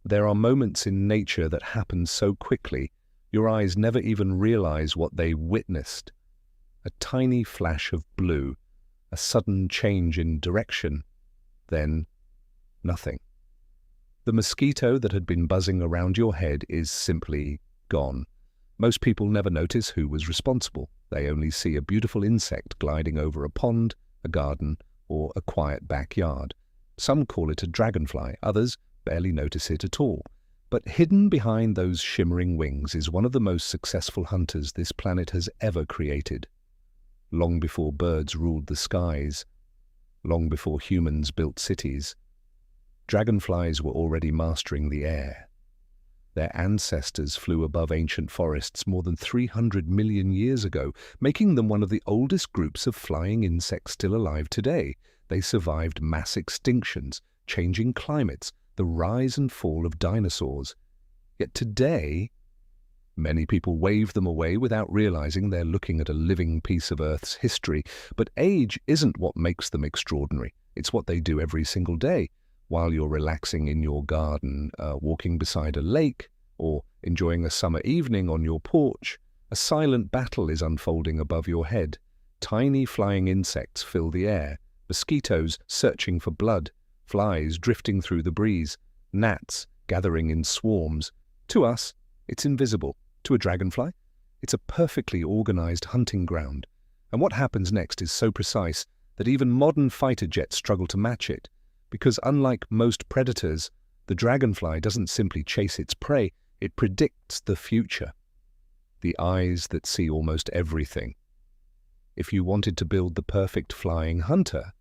There are moments in nature that happen so quickly, your eyes never even realize what they witnessed. A tiny flash of blue, a sudden change in direction, then nothing. The mosquito that had been buzzing around your head is simply gone. Most people never notice who was responsible. They only see a beautiful insect gliding over a pond, a garden, or a quiet backyard. Some call it a dragonfly, others barely notice it at all. But hidden behind those shimmering wings is one of the most successful hunters this planet has ever created. Long before birds ruled the skies, long before humans built cities, dragonflies were already mastering the air. Their ancestors flew above ancient forests more than 300 million years ago, making them one of the oldest groups of flying insects still alive today. They survived mass extinctions, changing climates, the rise and fall of dinosaurs. Yet today, many people wave them away without realizing they're looking at a living piece of Earth's history. But age isn't what makes them extraordinary. It's what they do every single day. While you're relaxing in your garden, walking beside a lake, or enjoying a summer evening on your porch, a silent battle is unfolding above your head. Tiny flying insects fill the air, mosquitoes searching for blood, flies drifting through the breeze, gnats gathering in swarms. To us, it's invisible. To a dragonfly, it's a perfectly organized hunting ground. And what happens next is so precise that even modern fighter jets struggle to match it. Because unlike most predators, the dragonfly doesn't simply chase its prey, it predicts the future. The eyes that see almost everything. If you wanted to build the perfect flying hunter,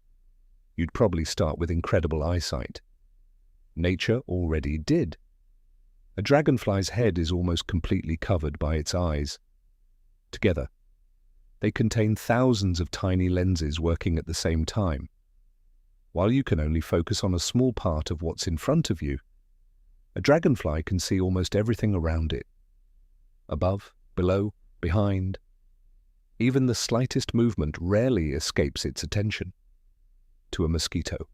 you'd probably start with incredible eyesight. Nature already did. A dragonfly's head is almost completely covered by its eyes. Together, they contain thousands of tiny lenses working at the same time. While you can only focus on a small part of what's in front of you, a dragonfly can see almost everything around it. Above, below, behind. Even the slightest movement rarely escapes its attention. To a mosquito,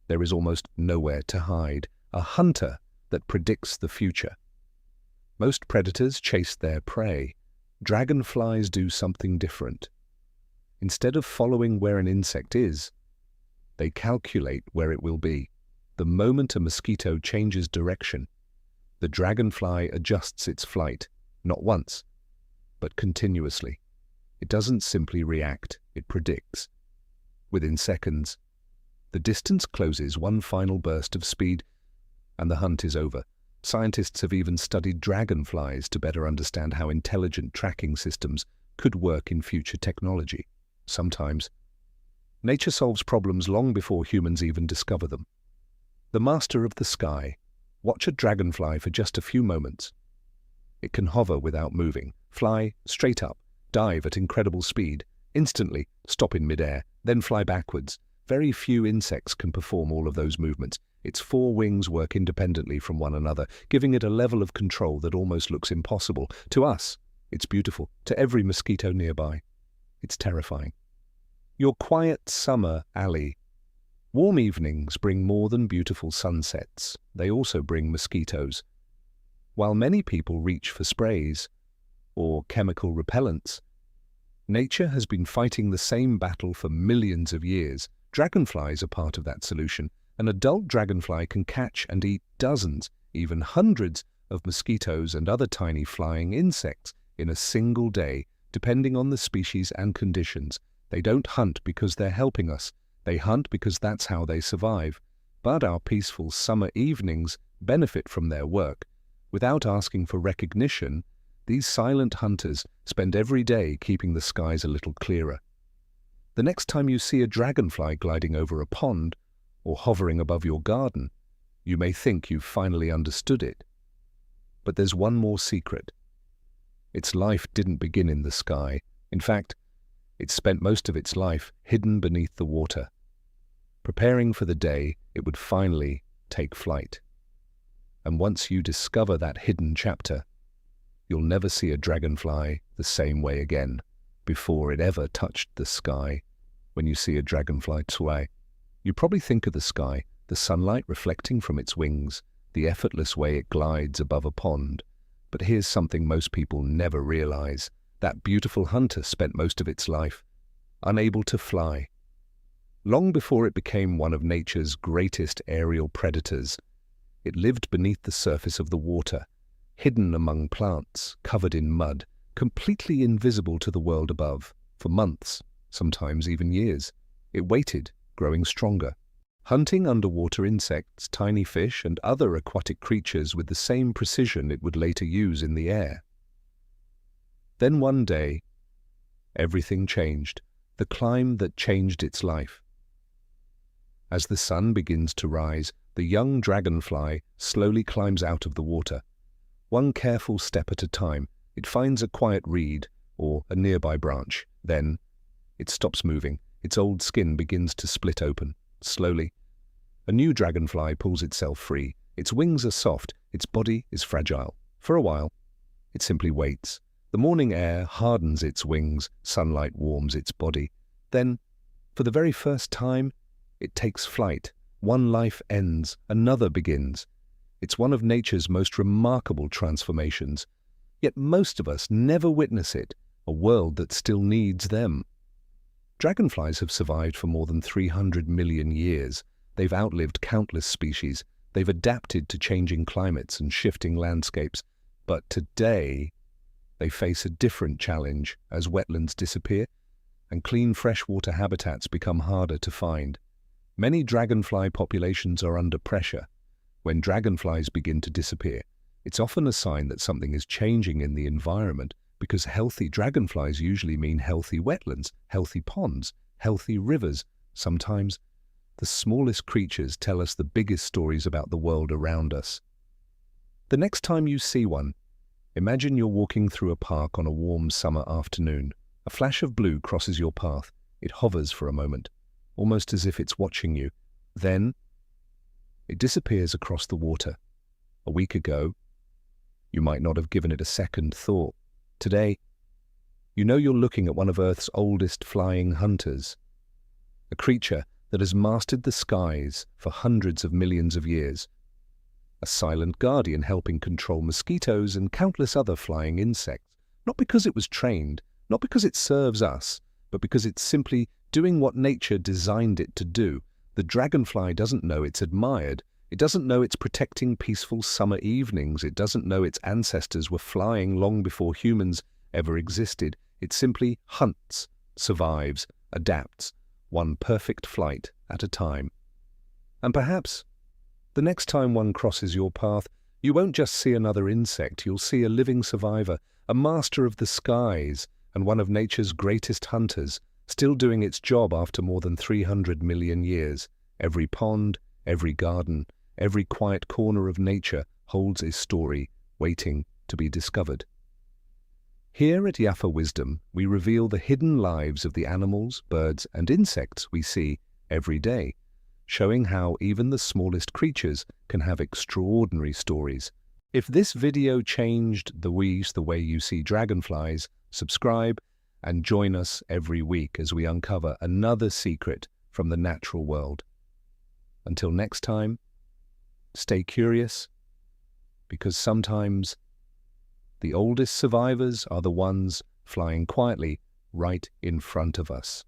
there is almost nowhere to hide, a hunter that predicts the future. Most predators chase their prey. Dragonflies do something different. Instead of following where an insect is, they calculate where it will be. The moment a mosquito changes direction, the dragonfly adjusts its flight, not once, but continuously. It doesn't simply react, it predicts. Within seconds, the distance closes one final burst of speed, and the hunt is over. Scientists have even studied dragonflies to better understand how intelligent tracking systems could work in future technology. Sometimes, nature solves problems long before humans even discover them. The master of the sky. Watch a dragonfly for just a few moments. It can hover without moving, fly straight up, dive at incredible speed, instantly stop in midair, then fly backwards. Very few insects can perform all of those movements. Its four wings work independently from one another, giving it a level of control that almost looks impossible. To us, it's beautiful. To every mosquito nearby, it's terrifying. Your quiet summer alley. Warm evenings bring more than beautiful sunsets. They also bring mosquitoes. While many people reach for sprays or chemical repellents, nature has been fighting the same battle for millions of years. Dragonflies are part of that solution. An adult dragonfly can catch and eat dozens, even hundreds, of mosquitoes and other tiny flying insects in a single day, depending on the species and conditions. They don't hunt because they're helping us. They hunt because that's how they survive. But our peaceful summer evenings benefit from their work. Without asking for recognition, these silent hunters spend every day keeping the skies a little clearer. The next time you see a dragonfly gliding over a pond or hovering above your garden, you may think you've finally understood it. But there's one more secret. Its life didn't begin in the sky. In fact, it spent most of its life hidden beneath the water, preparing for the day it would finally take flight. And once you discover that hidden chapter, you'll never see a dragonfly the same way again. Before it ever touched the sky, when you see a dragonfly fly, you probably think of the sky, the sunlight reflecting from its wings, the effortless way it glides above a pond. But here's something most people never realize. That beautiful hunter spent most of its life unable to fly. Long before it became one of nature's greatest aerial predators, it lived beneath the surface of the water, hidden among plants, covered in mud, completely invisible to the world above. For months, sometimes even years, it waited, growing stronger, hunting underwater insects, tiny fish, and other aquatic creatures with the same precision it would later use in the air. Then one day, everything changed, the climb that changed its life. As the sun begins to rise, the young dragonfly slowly climbs out of the water. One careful step at a time, it finds a quiet reed or a nearby branch. Then, it stops moving. Its old skin begins to split open. Slowly, a new dragonfly pulls itself free. Its wings are soft, its body is fragile. For a while, it simply waits. The morning air hardens its wings, sunlight warms its body. Then, for the very first time, it takes flight. One life ends, another begins. It's one of nature's most remarkable transformations. Yet most of us never witness it, a world that still needs them. Dragonflies have survived for more than 300 million years. They've outlived countless species. They've adapted to changing climates and shifting landscapes. But today, they face a different challenge as wetlands disappear and clean freshwater habitats become harder to find. Many dragonfly populations are under pressure. When dragonflies begin to disappear, it's often a sign that something is changing in the environment, because healthy dragonflies usually mean healthy wetlands, healthy ponds, healthy rivers. Sometimes, the smallest creatures tell us the biggest stories about the world around us. The next time you see one, imagine you're walking through a park on a warm summer afternoon. A flash of blue crosses your path. It hovers for a moment, almost as if it's watching you. Then, it disappears across the water. A week ago, you might not have given it a second thought. Today, you know you're looking at one of Earth's oldest flying hunters, a creature that has mastered the skies for hundreds of millions of years, a silent guardian helping control mosquitoes and countless other flying insects, not because it was trained, not because it serves us, but because it's simply doing what nature designed it to do. The dragonfly doesn't know it's admired. It doesn't know it's protecting peaceful summer evenings. It doesn't know its ancestors were flying long before humans ever existed. It simply hunts, survives, adapts, one perfect flight at a time. And perhaps, the next time one crosses your path, you won't just see another insect. You'll see a living survivor, a master of the skies, and one of nature's greatest hunters, still doing its job after more than 300 million years. Every pond, every garden, every quiet corner of nature holds a story waiting to be discovered. Here at Yafa Wisdom, we reveal the hidden lives of the animals, birds, and insects we see every day, showing how even the smallest creatures can have extraordinary stories. If this video changed the way you see dragonflies, subscribe and join us every week as we uncover another secret from the natural world. Until next time, stay curious, because sometimes the oldest survivors are the ones flying quietly right in front of us.